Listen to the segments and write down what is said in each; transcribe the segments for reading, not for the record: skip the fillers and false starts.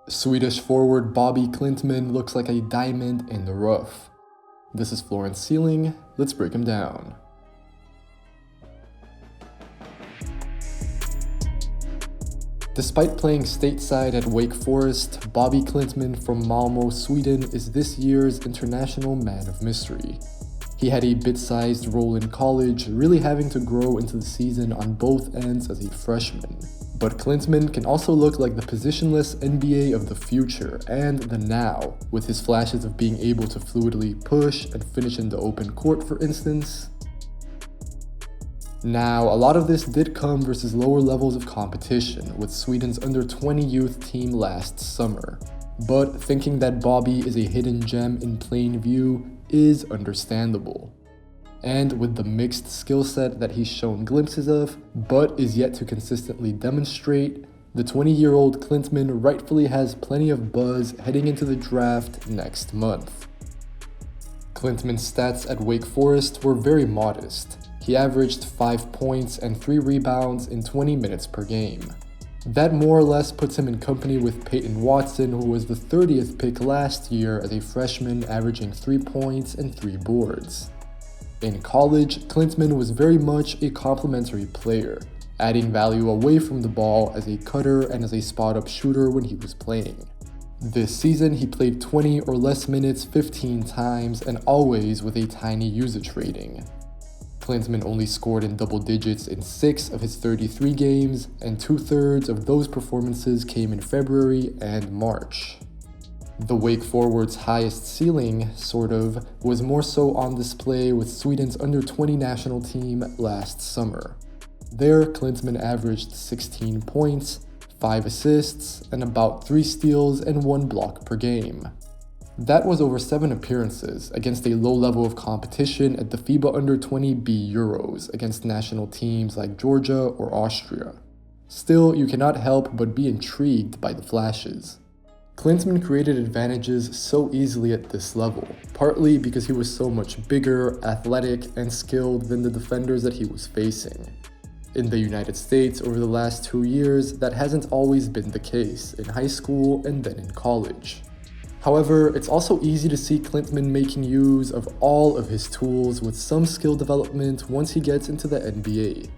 Swedish forward Bobi Klintman looks like a diamond in the rough. This is Florence Sealing, let's break him down. Despite playing stateside at Wake Forest, Bobi Klintman from Malmö, Sweden is this year's International Man of Mystery. He had a bit-sized role in college, really having to grow into the season on both ends as a freshman. But Klintman can also look like the positionless NBA of the future and the now, with his flashes of being able to fluidly push and finish in the open court, for instance. Now, a lot of this did come versus lower levels of competition with Sweden's under-20 youth team last summer. But thinking that Bobi is a hidden gem in plain view is understandable. And with the mixed skill set that he's shown glimpses of, but is yet to consistently demonstrate, the 20-year-old Klintman rightfully has plenty of buzz heading into the draft next month. Klintman's stats at Wake Forest were very modest. He averaged 5 points and 3 rebounds in 20 minutes per game. That more or less puts him in company with Peyton Watson, who was the 30th pick last year as a freshman, averaging 3 points and 3 boards. In college, Klintman was very much a complementary player, adding value away from the ball as a cutter and as a spot-up shooter when he was playing. This season, he played 20 or less minutes 15 times and always with a tiny usage rating. Klintman only scored in double digits in 6 of his 33 games, and 2/3 of those performances came in February and March. The Wake forward's highest ceiling, was more so on display with Sweden's under-20 national team last summer. There, Klintman averaged 16 points, 5 assists, and about 3 steals and 1 block per game. That was over 7 appearances against a low level of competition at the FIBA Under-20B Euros against national teams like Georgia or Austria. Still, you cannot help but be intrigued by the flashes. Klintman created advantages so easily at this level, partly because he was so much bigger, athletic, and skilled than the defenders that he was facing. In the United States over the last 2 years, that hasn't always been the case in high school and then in college. However, it's also easy to see Klintman making use of all of his tools with some skill development once he gets into the NBA.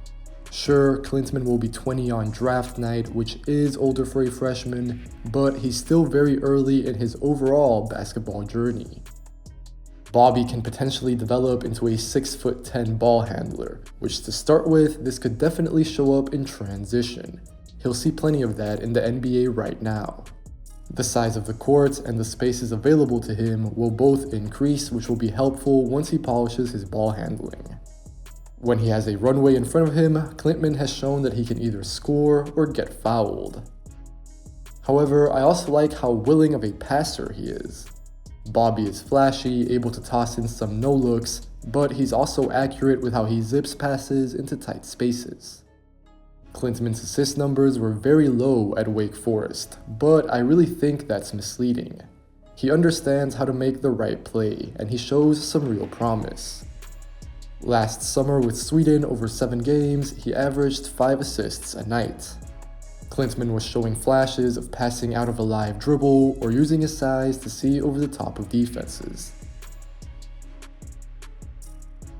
Sure, Klintman will be 20 on draft night, which is older for a freshman, but he's still very early in his overall basketball journey. Bobi can potentially develop into a 6'10" ball handler, which to start with, this could definitely show up in transition. He'll see plenty of that in the NBA right now. The size of the court and the spaces available to him will both increase, which will be helpful once he polishes his ball handling. When he has a runway in front of him, Klintman has shown that he can either score or get fouled. However, I also like how willing of a passer he is. Bobi is flashy, able to toss in some no-looks, but he's also accurate with how he zips passes into tight spaces. Klintman's assist numbers were very low at Wake Forest, but I really think that's misleading. He understands how to make the right play, and he shows some real promise. Last summer with Sweden over 7 games, he averaged 5 assists a night. Klintman was showing flashes of passing out of a live dribble or using his size to see over the top of defenses.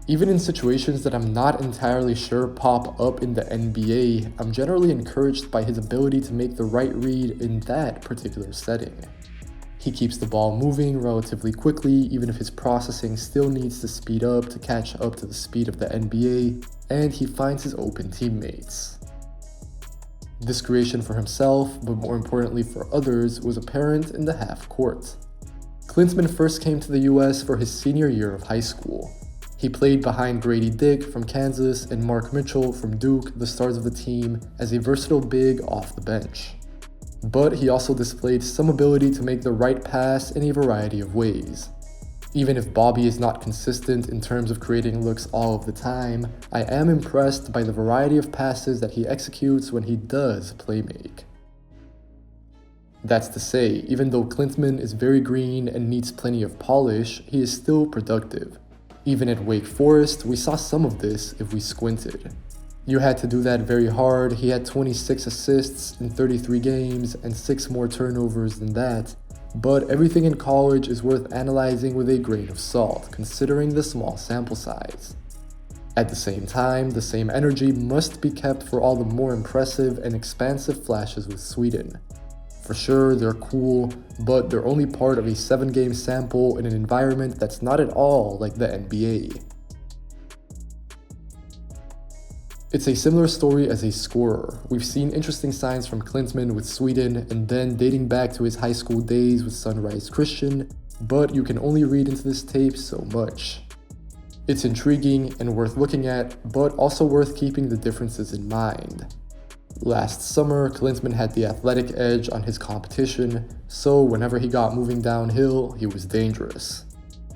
Even in situations that I'm not entirely sure pop up in the NBA, I'm generally encouraged by his ability to make the right read in that particular setting. He keeps the ball moving relatively quickly, even if his processing still needs to speed up to catch up to the speed of the NBA, and he finds his open teammates. This creation for himself, but more importantly for others, was apparent in the half court. Klintman first came to the US for his senior year of high school. He played behind Grady Dick from Kansas and Mark Mitchell from Duke, the stars of the team, as a versatile big off the bench. But he also displayed some ability to make the right pass in a variety of ways. Even if Bobi is not consistent in terms of creating looks all of the time, I am impressed by the variety of passes that he executes when he does playmake. That's to say, even though Klintman is very green and needs plenty of polish, he is still productive. Even at Wake Forest, we saw some of this if we squinted. You had to do that very hard. He had 26 assists in 33 games and 6 more turnovers than that. But everything in college is worth analyzing with a grain of salt, considering the small sample size. At the same time, the same energy must be kept for all the more impressive and expansive flashes with Sweden. For sure, they're cool, but they're only part of a 7-game sample in an environment that's not at all like the NBA. It's a similar story as a scorer. We've seen interesting signs from Klintman with Sweden and then dating back to his high school days with Sunrise Christian, but you can only read into this tape so much. It's intriguing and worth looking at, but also worth keeping the differences in mind. Last summer, Klintman had the athletic edge on his competition, so whenever he got moving downhill, he was dangerous.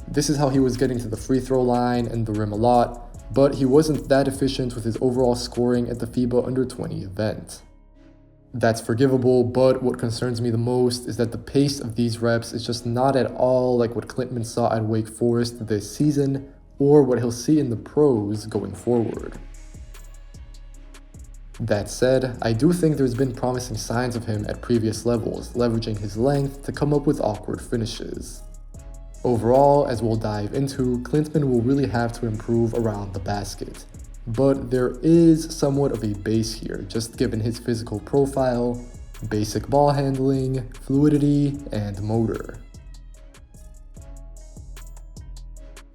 This is how he was getting to the free throw line and the rim a lot, but he wasn't that efficient with his overall scoring at the FIBA Under-20 event. That's forgivable, but what concerns me the most is that the pace of these reps is just not at all like what Klintman saw at Wake Forest this season, or what he'll see in the pros going forward. That said, I do think there's been promising signs of him at previous levels, leveraging his length to come up with awkward finishes. Overall, as we'll dive into, Klintman will really have to improve around the basket. But there is somewhat of a base here, just given his physical profile, basic ball handling, fluidity, and motor.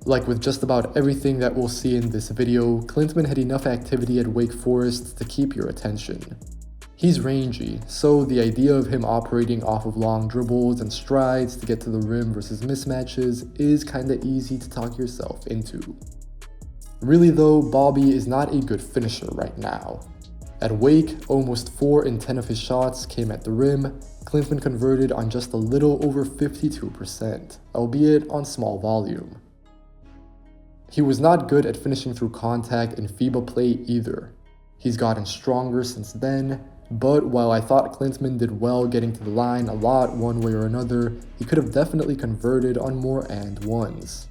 Like with just about everything that we'll see in this video, Klintman had enough activity at Wake Forest to keep your attention. He's rangy, so the idea of him operating off of long dribbles and strides to get to the rim versus mismatches is kinda easy to talk yourself into. Really though, Bobi is not a good finisher right now. At Wake, almost 4 in 10 of his shots came at the rim. Klintman converted on just a little over 52%, albeit on small volume. He was not good at finishing through contact in FIBA play either. He's gotten stronger since then, but while I thought Klintman did well getting to the line a lot one way or another, he could have definitely converted on more and ones.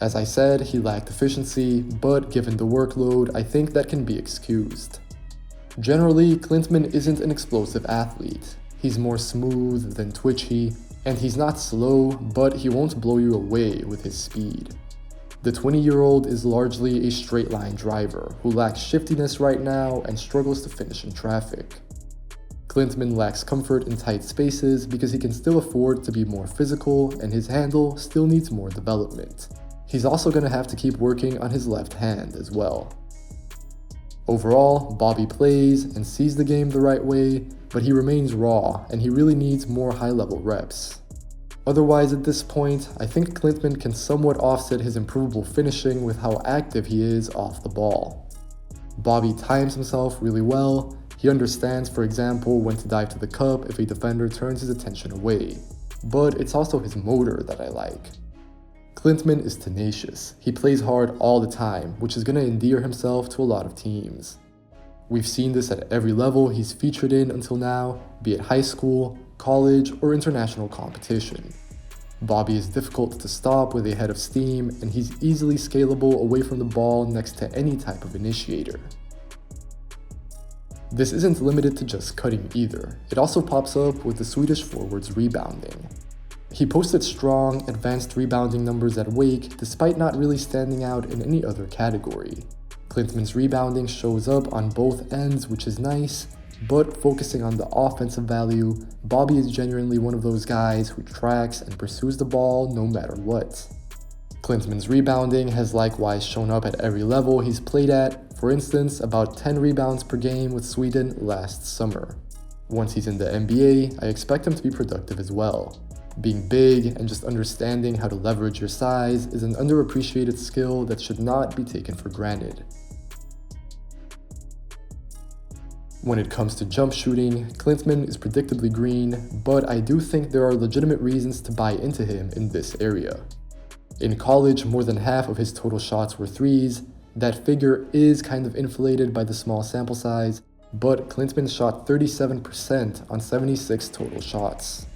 As I said, he lacked efficiency, but given the workload, I think that can be excused. Generally, Klintman isn't an explosive athlete. He's more smooth than twitchy, and he's not slow, but he won't blow you away with his speed. The 20-year-old is largely a straight-line driver who lacks shiftiness right now and struggles to finish in traffic. Klintman lacks comfort in tight spaces because he can still afford to be more physical, and his handle still needs more development. He's also going to have to keep working on his left hand as well. Overall, Bobi plays and sees the game the right way, but he remains raw and he really needs more high-level reps. Otherwise, at this point, I think Klintman can somewhat offset his improvable finishing with how active he is off the ball. Bobi times himself really well. He understands, for example, when to dive to the cup if a defender turns his attention away. But it's also his motor that I like. Klintman is tenacious. He plays hard all the time, which is going to endear himself to a lot of teams. We've seen this at every level he's featured in until now, be it high school, college, or international competition. Bobi is difficult to stop with a head of steam, and he's easily scalable away from the ball next to any type of initiator. This isn't limited to just cutting either. It also pops up with the Swedish forward's rebounding. He posted strong, advanced rebounding numbers at Wake despite not really standing out in any other category. Klintman's rebounding shows up on both ends, which is nice, but focusing on the offensive value, Bobi is genuinely one of those guys who tracks and pursues the ball no matter what. Klintman's rebounding has likewise shown up at every level he's played at, for instance, about 10 rebounds per game with Sweden last summer. Once he's in the NBA, I expect him to be productive as well. Being big and just understanding how to leverage your size is an underappreciated skill that should not be taken for granted. When it comes to jump shooting, Klintman is predictably green, but I do think there are legitimate reasons to buy into him in this area. In college, more than half of his total shots were threes. That figure is kind of inflated by the small sample size, but Klintman shot 37% on 76 total shots.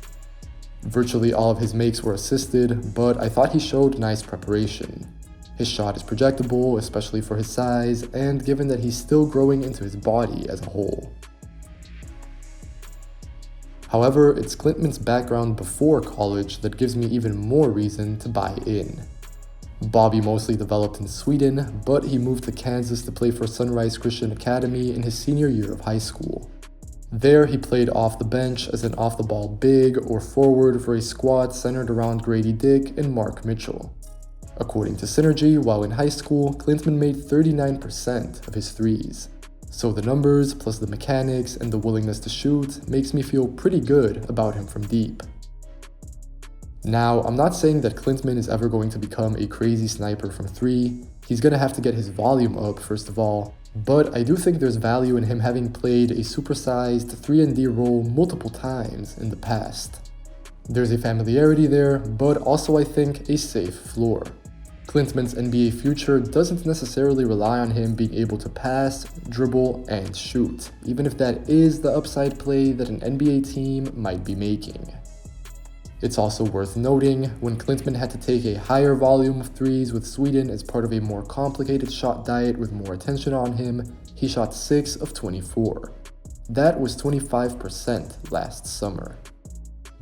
Virtually all of his makes were assisted, but I thought he showed nice preparation. His shot is projectable, especially for his size, and given that he's still growing into his body as a whole. However, it's Klintman's background before college that gives me even more reason to buy in. Bobi mostly developed in Sweden, but he moved to Kansas to play for Sunrise Christian Academy in his senior year of high school. There, he played off the bench as an off-the-ball big or forward for a squad centered around Grady Dick and Mark Mitchell. According to Synergy, while in high school, Klintman made 39% of his threes. So the numbers, plus the mechanics and the willingness to shoot, makes me feel pretty good about him from deep. Now, I'm not saying that Klintman is ever going to become a crazy sniper from three. He's going to have to get his volume up first of all, but I do think there's value in him having played a supersized 3-and-D role multiple times in the past. There's a familiarity there, but also I think a safe floor. Klintman's NBA future doesn't necessarily rely on him being able to pass, dribble, and shoot, even if that is the upside play that an NBA team might be making. It's also worth noting, when Klintman had to take a higher volume of threes with Sweden as part of a more complicated shot diet with more attention on him, he shot 6 of 24. That was 25% last summer.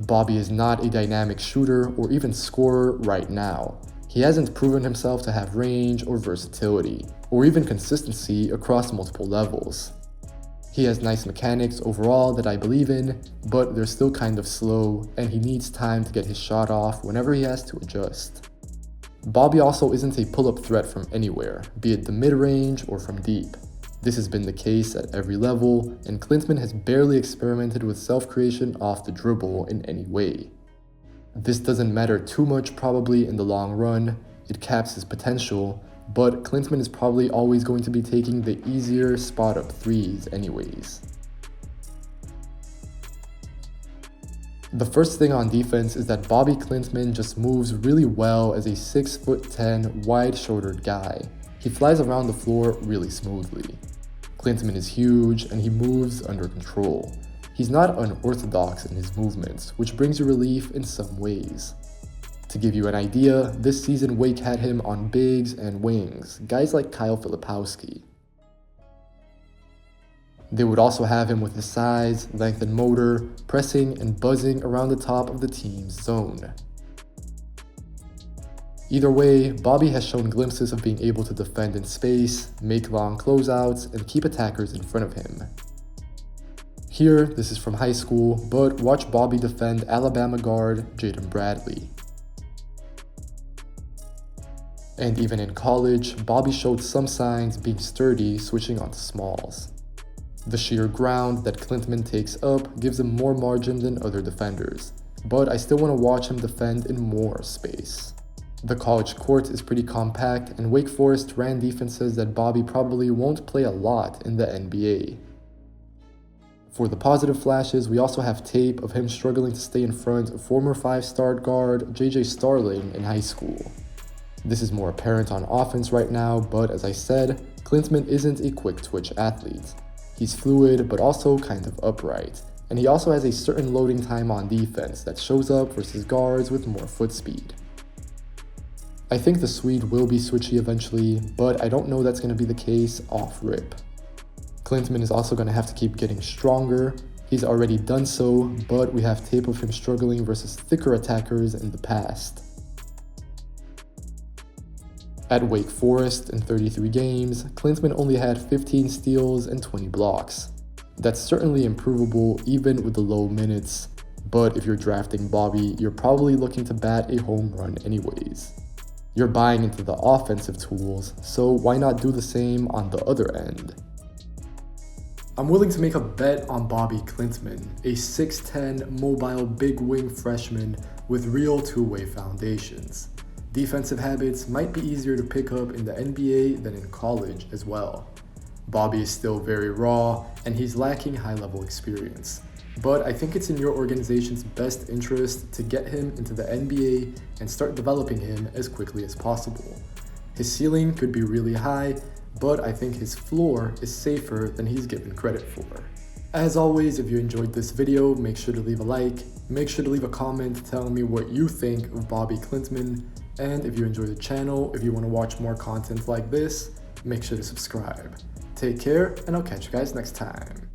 Bobi is not a dynamic shooter or even scorer right now. He hasn't proven himself to have range or versatility, or even consistency across multiple levels. He has nice mechanics overall that I believe in, but they're still kind of slow, and he needs time to get his shot off whenever he has to adjust. Bobi also isn't a pull-up threat from anywhere, be it the mid-range or from deep. This has been the case at every level, and Klintman has barely experimented with self-creation off the dribble in any way. This doesn't matter too much probably in the long run, it caps his potential, but Klintman is probably always going to be taking the easier spot-up threes anyways. The first thing on defense is that Bobi Klintman just moves really well as a 6'10", wide-shouldered guy. He flies around the floor really smoothly. Klintman is huge and he moves under control. He's not unorthodox in his movements, which brings you relief in some ways. To give you an idea, this season Wake had him on bigs and wings, guys like Kyle Filipowski. They would also have him with his size, length and motor, pressing and buzzing around the top of the team's zone. Either way, Bobi has shown glimpses of being able to defend in space, make long closeouts, and keep attackers in front of him. Here, this is from high school, but watch Bobi defend Alabama guard Jaden Bradley. And even in college, Bobi showed some signs being sturdy switching onto smalls. The sheer ground that Klintman takes up gives him more margin than other defenders, but I still want to watch him defend in more space. The college court is pretty compact, and Wake Forest ran defenses that Bobi probably won't play a lot in the NBA. For the positive flashes, we also have tape of him struggling to stay in front of former 5-star guard JJ Starling in high school. This is more apparent on offense right now, but as I said, Klintman isn't a quick twitch athlete. He's fluid, but also kind of upright, and he also has a certain loading time on defense that shows up versus guards with more foot speed. I think the Swede will be switchy eventually, but I don't know that's going to be the case off rip. Klintman is also going to have to keep getting stronger. He's already done so, but we have tape of him struggling versus thicker attackers in the past. At Wake Forest, in 33 games, Klintman only had 15 steals and 20 blocks. That's certainly improvable even with the low minutes, but if you're drafting Bobi, you're probably looking to bat a home run anyways. You're buying into the offensive tools, so why not do the same on the other end? I'm willing to make a bet on Bobi Klintman, a 6'10" mobile big wing freshman with real two-way foundations. Defensive habits might be easier to pick up in the NBA than in college as well. Bobi is still very raw, and he's lacking high-level experience. But I think it's in your organization's best interest to get him into the NBA and start developing him as quickly as possible. His ceiling could be really high, but I think his floor is safer than he's given credit for. As always, if you enjoyed this video, make sure to leave a like, make sure to leave a comment telling me what you think of Bobi Klintman, And if you enjoy the channel, if you want to watch more content like this, make sure to subscribe. Take care, and I'll catch you guys next time.